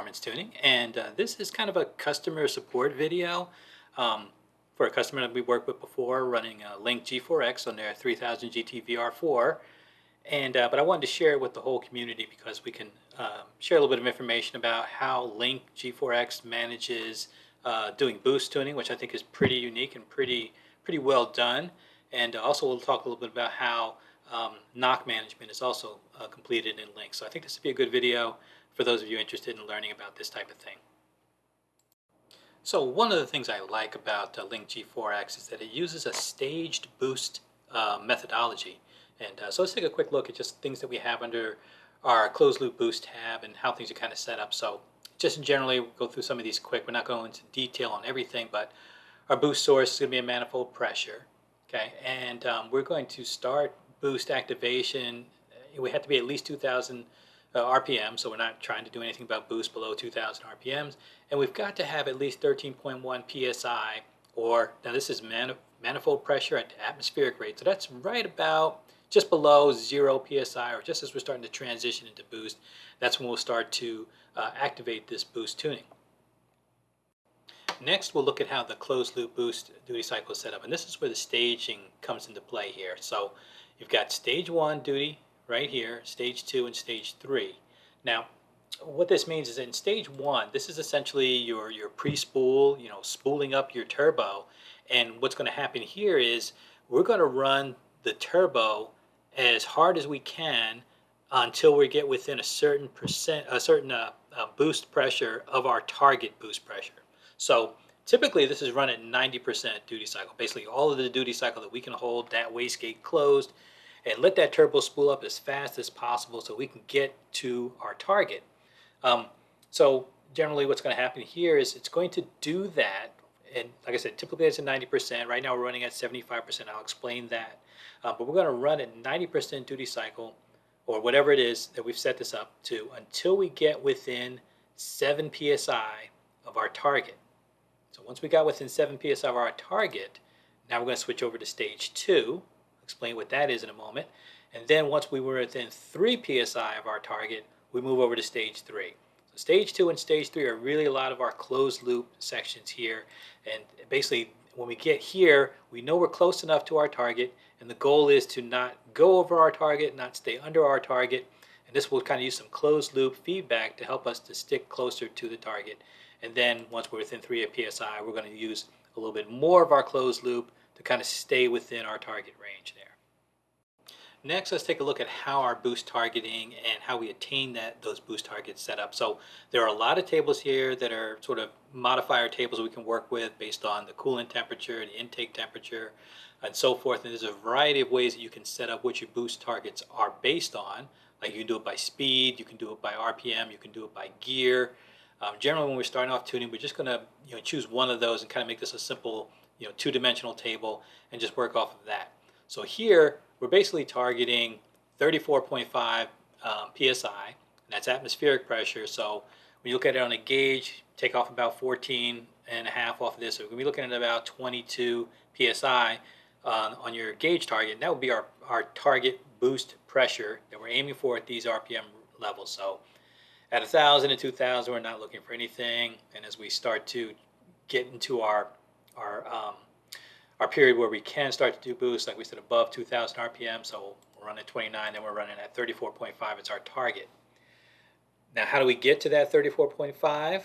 performance tuning, and this is kind of a customer support video um, for a customer that we worked with before running a Link G4X on their 3000 GT VR-4. And but I wanted to share it with the whole community because we can share a little bit of information about how Link G4X manages doing boost tuning, which I think is pretty unique and pretty well done. And also we'll talk a little bit about how knock management is also completed in Link. So I think this would be a good video for those of you interested in learning about this type of thing. So one of the things I like about Link G4X is that it uses a staged boost methodology. And so let's take a quick look at just things that we have under our closed loop boost tab and how things are kind of set up. So just generally, we'll go through some of these quick. We're not going into detail on everything, but our boost source is going to be a manifold pressure. Okay, and we're going to start boost activation. We have to be at least 2,000 RPM, so we're not trying to do anything about boost below 2,000 RPMs. And we've got to have at least 13.1 PSI, or now this is manifold pressure at atmospheric rate. So that's right about just below 0 PSI, or just as we're starting to transition into boost. That's when we'll start to activate this boost tuning. Next, we'll look at how the closed loop boost duty cycle is set up. And this is where the staging comes into play here. So you've got stage 1 duty right here, stage 2 and stage 3. Now, what this means is that in stage 1, this is essentially your pre-spool, spooling up your turbo. And what's going to happen here is we're going to run the turbo as hard as we can until we get within a certain boost pressure of our target boost pressure. So typically this is run at 90% duty cycle, basically all of the duty cycle that we can hold that wastegate closed and let that turbo spool up as fast as possible so we can get to our target. So generally what's going to happen here is it's going to do that. And like I said, typically it's at 90%. Right now we're running at 75%. I'll explain that. But we're going to run at 90% duty cycle, or whatever it is that we've set this up to, until we get within 7 PSI of our target. So once we got within 7 PSI of our target, now we're going to switch over to stage 2. I'll explain what that is in a moment. And then once we were within 3 PSI of our target, we move over to stage 3. So stage 2 and stage 3 are really a lot of our closed loop sections here. And basically, when we get here, we know we're close enough to our target, and the goal is to not go over our target, not stay under our target. And this will kind of use some closed loop feedback to help us to stick closer to the target. And then once we're within 3 PSI, we're going to use a little bit more of our closed loop to kind of stay within our target range there. Next, let's take a look at how our boost targeting and how we attain those boost targets set up. So there are a lot of tables here that are sort of modifier tables we can work with based on the coolant temperature, the intake temperature, and so forth. And there's a variety of ways that you can set up what your boost targets are based on. Like you can do it by speed, you can do it by RPM, you can do it by gear. Generally, when we're starting off tuning, we're just going to choose one of those and kind of make this a simple two-dimensional table and just work off of that. So here, we're basically targeting 34.5 PSI, and that's atmospheric pressure. So when you look at it on a gauge, take off about 14 and a half off of this. So we're going to be looking at about 22 PSI on your gauge target. And that would be our target boost pressure that we're aiming for at these RPM levels. So at 1,000 and 2,000, we're not looking for anything. And as we start to get into our period where we can start to do boost, like we said, above 2,000 RPM, so we're running at 29, then we're running at 34.5. It's our target. Now, how do we get to that 34.5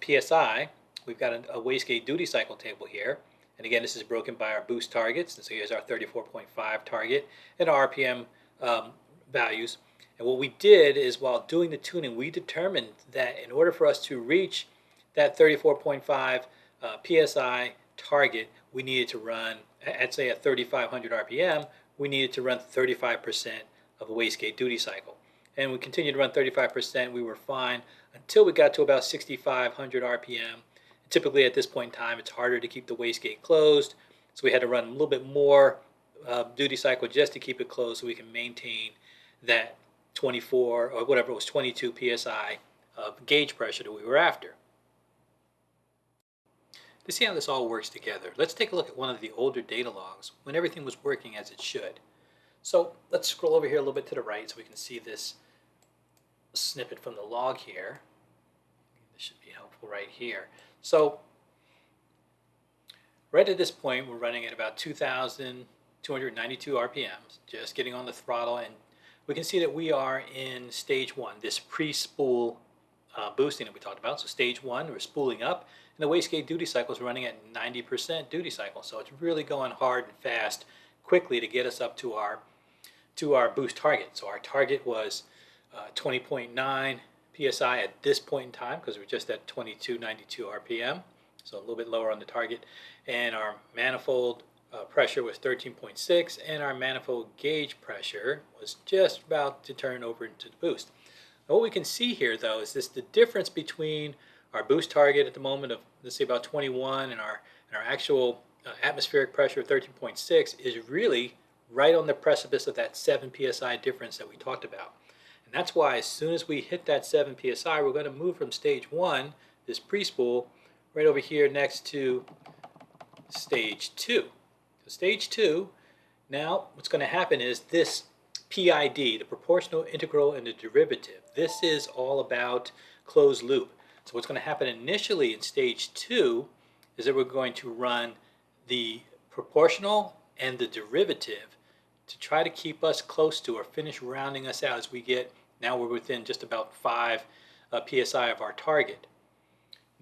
PSI? We've got a wastegate duty cycle table here. And again, this is broken by our boost targets. And so here's our 34.5 target and our RPM values. And what we did is, while doing the tuning, we determined that in order for us to reach that 34.5 PSI target, we needed to run, at say at 3,500 RPM, we needed to run 35% of a wastegate duty cycle. And we continued to run 35%. We were fine until we got to about 6,500 RPM. Typically at this point in time, it's harder to keep the wastegate closed. So we had to run a little bit more duty cycle just to keep it closed so we can maintain that 24 or whatever it was, 22 PSI of gauge pressure that we were after. To see how this all works together, let's take a look at one of the older data logs when everything was working as it should. So let's scroll over here a little bit to the right so we can see this snippet from the log here. This should be helpful right here. So right at this point, we're running at about 2,292 RPMs, just getting on the throttle, and we can see that we are in stage one, this pre-spool boosting that we talked about. So stage one, we're spooling up, and the wastegate duty cycle is running at 90% duty cycle. So it's really going hard and fast, quickly to get us up to our boost target. So our target was 20.9 psi at this point in time, because we're just at 2292 RPM, so a little bit lower on the target. And our manifold pressure was 13.6, and our manifold gauge pressure was just about to turn over into the boost. Now what we can see here, though, is the difference between our boost target at the moment of, let's say, about 21 and our actual atmospheric pressure of 13.6 is really right on the precipice of that 7 psi difference that we talked about. And that's why as soon as we hit that 7 psi, we're going to move from stage one, this pre-spool, right over here next to stage two. So stage two, now what's going to happen is this PID, the proportional, integral, and the derivative. This is all about closed loop. So what's going to happen initially in stage two is that we're going to run the proportional and the derivative to try to keep us close to or finish rounding us out as we get, now we're within just about 5 psi of our target.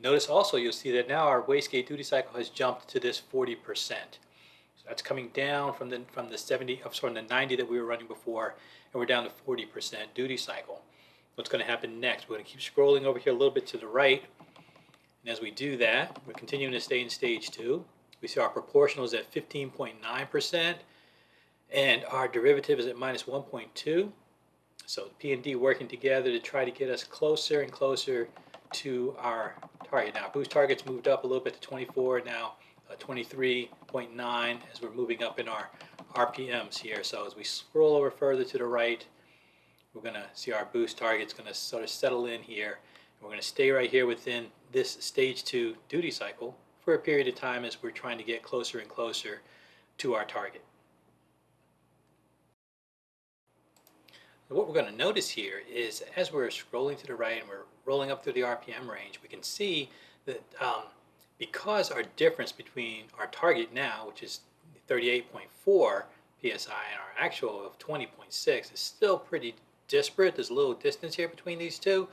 Notice also you'll see that now our wastegate duty cycle has jumped to this 40%. So that's coming down from the 90 that we were running before, and we're down to 40% duty cycle. What's going to happen next? We're going to keep scrolling over here a little bit to the right, and as we do that, we're continuing to stay in stage two. We see our proportional is at 15.9%, and our derivative is at minus 1.2. So the P and D working together to try to get us closer and closer to our target. Now, boost target's moved up a little bit to 24, now 23.9 as we're moving up in our RPMs here. So as we scroll over further to the right, we're going to see our boost target's going to sort of settle in here. And we're going to stay right here within this stage two duty cycle for a period of time as we're trying to get closer and closer to our target. What we're going to notice here is as we're scrolling to the right and we're rolling up through the RPM range, we can see that because our difference between our target now, which is 38.4 psi, and our actual of 20.6 is still pretty disparate, there's a little distance here between these two,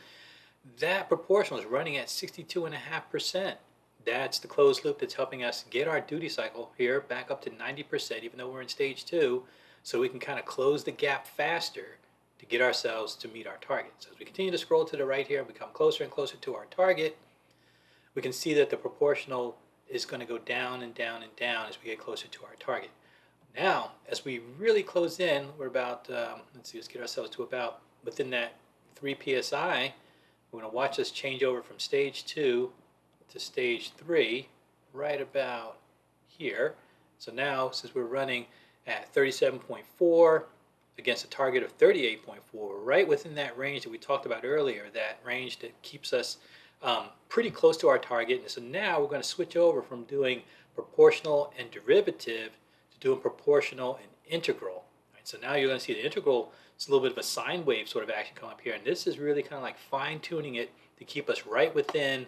that proportional is running at 62.5%. That's the closed loop that's helping us get our duty cycle here back up to 90%, even though we're in stage two, so we can kind of close the gap faster to get ourselves to meet our target. So as we continue to scroll to the right here and become closer and closer to our target, we can see that the proportional is going to go down and down and down as we get closer to our target. Now, as we really close in, we're about, let's get ourselves to about within that 3 psi. We're going to watch us change over from stage two to stage three right about here. So now, since we're running at 37.4 against a target of 38.4, right within that range that we talked about earlier, that range that keeps us pretty close to our target. And so now we're going to switch over from doing proportional and derivative to doing proportional and integral. Right, so now you're going to see the integral, it's a little bit of a sine wave sort of action come up here, and this is really kind of like fine tuning it to keep us right within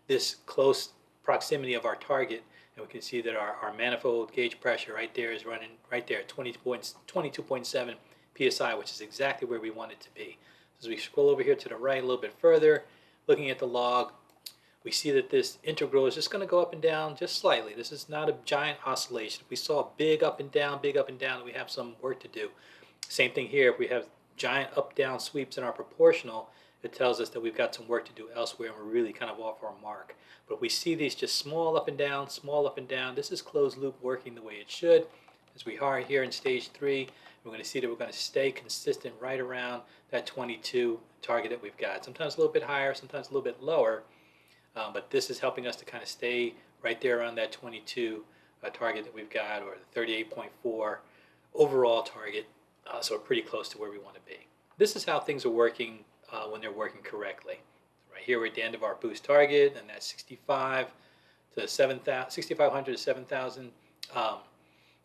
this close proximity of our target. And we can see that our manifold gauge pressure right there is running right there at 22.7 psi, which is exactly where we want it to be. As we scroll over here to the right a little bit further, looking at the log, we see that this integral is just going to go up and down just slightly. This is not a giant oscillation. If we saw big up and down, we have some work to do. Same thing here. If we have giant up-down sweeps in our proportional, it tells us that we've got some work to do elsewhere and we're really kind of off our mark. But we see these just small up and down, small up and down. This is closed loop working the way it should. As we are here in stage three, we're going to see that we're going to stay consistent right around that 22 target that we've got. Sometimes a little bit higher, sometimes a little bit lower, but this is helping us to kind of stay right there around that 22 target that we've got, or the 38.4 overall target, so we're pretty close to where we want to be. This is how things are working when they're working correctly. Right here we're at the end of our boost target, and that's 65 to 7,000, 6,500 to 7,000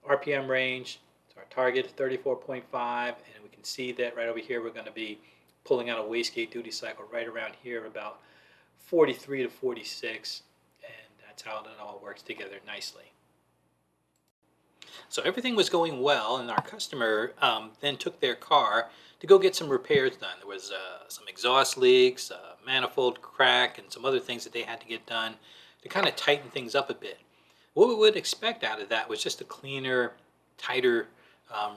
RPM range. So our target is 34.5, and we can see that right over here we're going to be pulling out a wastegate duty cycle right around here about 43 to 46, and that's how it all works together nicely. So everything was going well, and our customer then took their car to go get some repairs done. There was some exhaust leaks, manifold crack, and some other things that they had to get done to kind of tighten things up a bit. What we would expect out of that was just a cleaner, tighter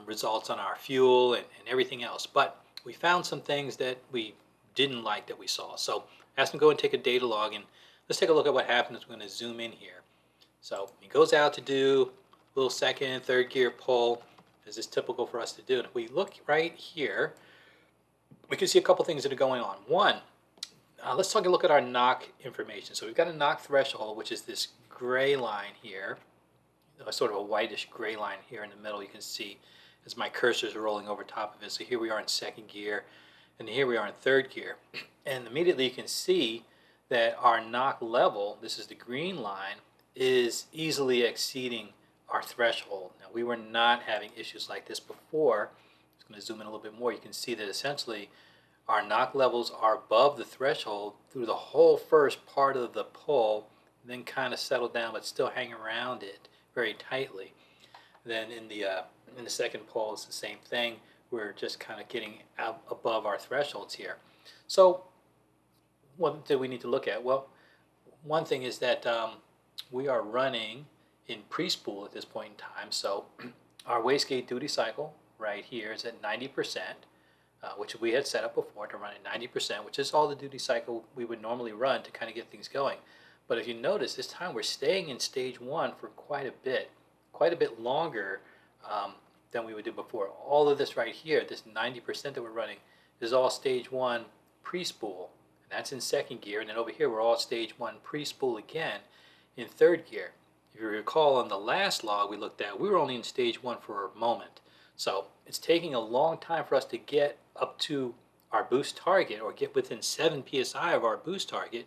results on our fuel and everything else. But we found some things that we didn't like that we saw. So I asked him to go and take a data log, and let's take a look at what happens. We're going to zoom in here. So he goes out to do a little second and third gear pull, as is typical for us to do. And if we look right here, we can see a couple things that are going on. One, let's take a look at our knock information. So we've got a knock threshold, which is this gray line here, sort of a whitish gray line here in the middle. You can see as my cursor is rolling over top of it. So here we are in second gear, and here we are in third gear. And immediately you can see that our knock level, this is the green line, is easily exceeding our threshold. Now, we were not having issues like this before. I'm just going to zoom in a little bit more. You can see that essentially our knock levels are above the threshold through the whole first part of the pull, then kind of settle down but still hang around it very tightly. Then in the second pull, it's the same thing. We're just kind of getting out above our thresholds here. So what do we need to look at? Well, one thing is that we are running in pre-spool at this point in time. So our wastegate duty cycle right here is at 90%, which we had set up before to run at 90%, which is all the duty cycle we would normally run to kind of get things going. But if you notice, this time we're staying in stage one for quite a bit longer than we would do before. All of this right here, this 90% that we're running, is all stage one pre-spool, and that's in second gear. And then over here, we're all stage one pre-spool again in third gear. If you recall on the last log we looked at, we were only in stage one for a moment. So it's taking a long time for us to get up to our boost target or get within 7 psi of our boost target.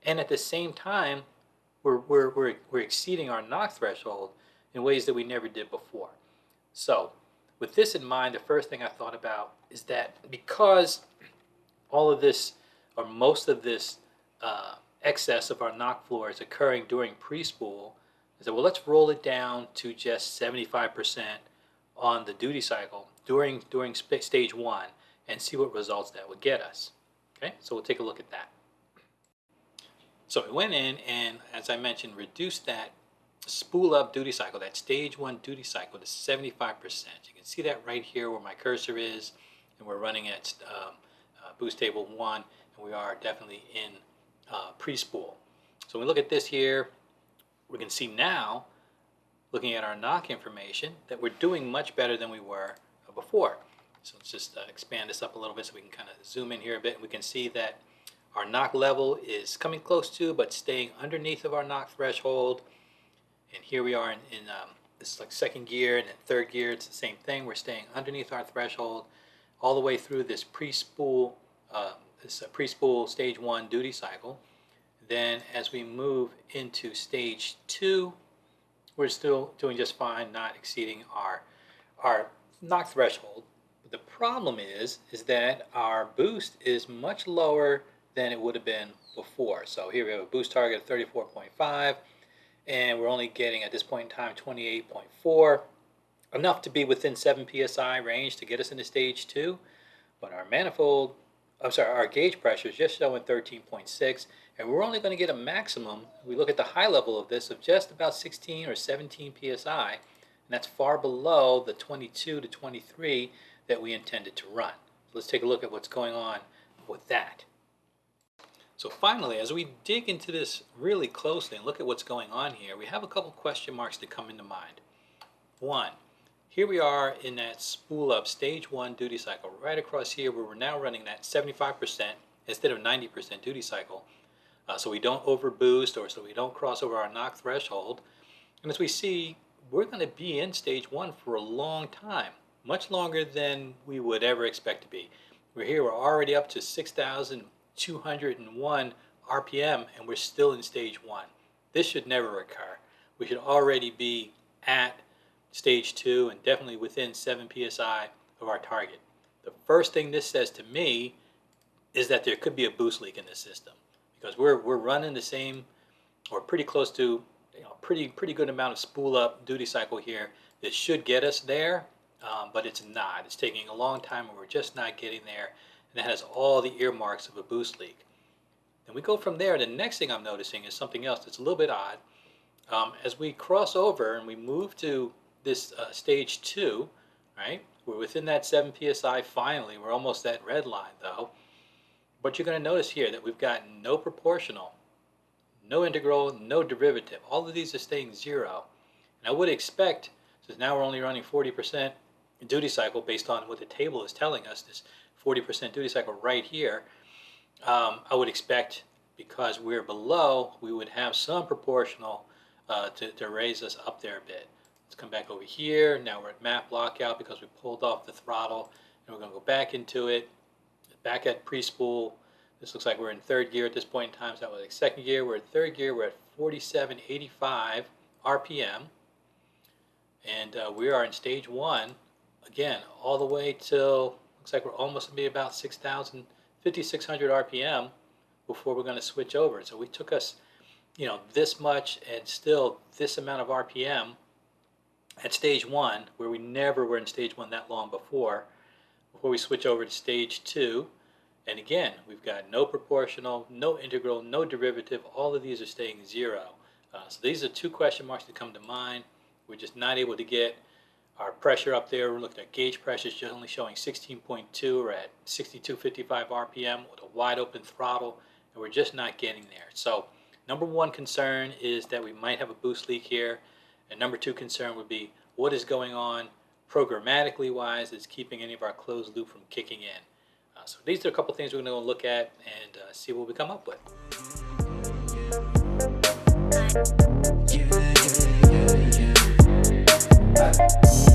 And at the same time, we're exceeding our knock threshold in ways that we never did before. So with this in mind, the first thing I thought about is that because all of this, or most of this excess of our knock floor is occurring during pre-spool, I said, well, let's roll it down to just 75% on the duty cycle during stage one and see what results that would get us. Okay, so we'll take a look at that. So we went in and, as I mentioned, reduced that spool up duty cycle, that stage one duty cycle, to 75%. You can see that right here where my cursor is, and we're running at boost table 1, and we are definitely in pre-spool. So when we look at this here, we can see now, looking at our knock information, that we're doing much better than we were before. So let's just expand this up a little bit so we can kind of zoom in here a bit, and we can see that our knock level is coming close to, but staying underneath of our knock threshold. And here we are in this is like second gear, and in third gear it's the same thing. We're staying underneath our threshold all the way through this pre-spool stage one duty cycle. Then as we move into stage two, we're still doing just fine, not exceeding our knock threshold. But the problem is that our boost is much lower than it would have been before. So here we have a boost target of 34.5, and we're only getting at this point in time 28.4, enough to be within 7 psi range to get us into stage two. But our gauge pressure is just showing 13.6, and we're only going to get a maximum, we look at the high level of this, of just about 16 or 17 psi, and that's far below the 22 to 23 that we intended to run. So let's take a look at what's going on with that. So finally, as we dig into this really closely and look at what's going on here, we have a couple question marks that come into mind. One, here we are in that spool up stage one duty cycle, right across here where we're now running that 75% instead of 90% duty cycle. So we don't overboost, or so we don't cross over our knock threshold. And as we see, we're going to be in stage one for a long time, much longer than we would ever expect to be. We're already up to 6,201 RPM, and we're still in stage one. This should never occur. We should already be at stage two and definitely within 7 psi of our target. The first thing this says to me is that there could be a boost leak in the system, because we're running the same or pretty close to, pretty good amount of spool up duty cycle here that should get us there, but it's not. It's taking a long time and we're just not getting there, and it has all the earmarks of a boost leak. Then we go from there. The next thing I'm noticing is something else that's a little bit odd. As we cross over and we move to this stage 2, right? We're within that 7 psi finally. We're almost that red line though. But you're going to notice here that we've got no proportional, no integral, no derivative. All of these are staying 0. And I would expect, since now we're only running 40% duty cycle based on what the table is telling us, this 40% duty cycle right here, I would expect, because we're below, we would have some proportional to raise us up there a bit. Let's come back over here. Now we're at map lockout because we pulled off the throttle, and we're going to go back into it, back at pre-spool. This looks like we're in 3rd gear at this point in time, so that was like 2nd gear. We're at 3rd gear. We're at 4785 RPM, and we are in stage 1 again, all the way till, looks like we're almost going to be about 5,600 RPM before we're going to switch over. So we took us, this much and still this amount of RPM at stage 1, where we never were in stage 1 that long before we switch over to stage 2. And again, we've got no proportional, no integral, no derivative. All of these are staying 0. So these are 2 question marks that come to mind. We're just not able to get our pressure up there. We're looking at gauge pressure is just only showing 16.2. We're at 6255 RPM with a wide open throttle, and we're just not getting there. So number 1 concern is that we might have a boost leak here, and number 2 concern would be what is going on programmatically wise that's keeping any of our closed loop from kicking in. So these are a couple things we're going to look at and see what we come up with. Yeah.